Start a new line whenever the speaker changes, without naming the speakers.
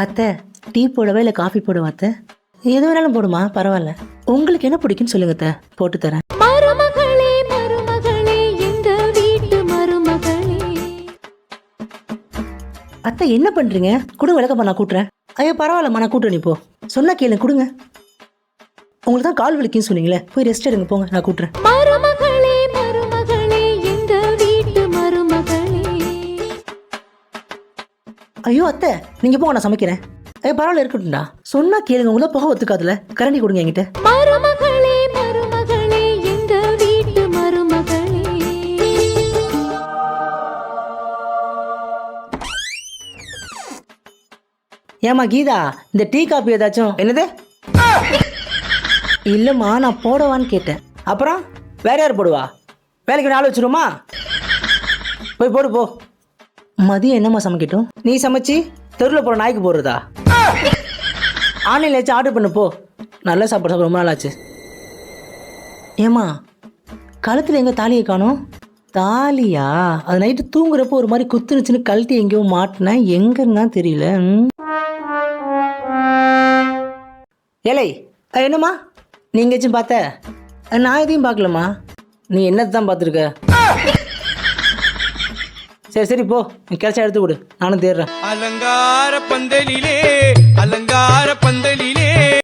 அத்தை டீ போடவா இல்லை காஃபி போடவா அத்தை? எது வேணாலும் போடுமா, பரவாயில்ல. உங்களுக்கு என்ன பிடிக்குன்னு சொல்லுங்க அத்தை, போட்டு தரேன்.
மருமகளே மருமகளே இந்த வீட்டு மருமகளே.
அத்தை என்ன பண்றீங்க? கொடுங்க, விளக்கமா நான் கூட்டுறேன். ஐயோ பரவாயில்லம்மா, நான் கூட்டுறேன். நீ போ, சொன்னா கேளுங்க, கொடுங்க. உங்களுக்கு தான் கால் வலிக்குன்னு சொன்னீங்களே, போய் ரெஸ்ட் எடுங்க, போங்க, நான் கூட்டுறேன்.
மருமகளே மருமகளே இந்த வீட்டு மருமகளே.
ஐயோ அத்தை நீங்க போங்க, நான் சமைக்கிறேன். ஐயோ பரவாயில்ல, இருக்கட்டும்டா. சொன்னா கேளுங்க, உங்களை புகை ஒத்துக்காதுல. கரண்டி கொடுங்க என்கிட்ட.
மருமகளே மருமகளே இந்த வீட்டு மருமகளே.
ஏமா கீதா, இந்த டீ காப்பி ஏதாச்சும்? என்னது? இல்லம்மா, நான் போடவான்னு கேட்டேன். அப்புறம் வேற யார் போடுவா? வேலைக்கு ஆள் வச்சிருமா? போய் போடு போ. மதியம் என்னம்மா சமைக்கட்டும்? நீ சமைச்சு தெருவில் போகிற நாய்க்கு போடுறதா? ஆன்லைனில் வச்சு ஆர்டர் பண்ணு போ. நல்ல சாப்பாடு சாப்பிட ரொம்ப நாள் ஆச்சு. ஏம்மா கழுத்தில் எங்கே தாலியை காணோம்? தாலியா? அது நைட்டு தூங்குறப்போ ஒரு மாதிரி குத்துனுச்சுன்னு கழட்டி எங்கேயோ மாட்டினேன், எங்கன்னா தெரியல. ஏலை என்னம்மா நீ எங்கேயாச்சும் பார்த்த? நான் எதையும் பார்க்கலம்மா. நீ என்னத்தை தான் பார்த்துருக்க? சரி சரி போ, நீ கிடைச்சா எடுத்து கொடு, நானும் தேடுறேன்.
அலங்கார பந்தலிலே அலங்கார பந்தலிலே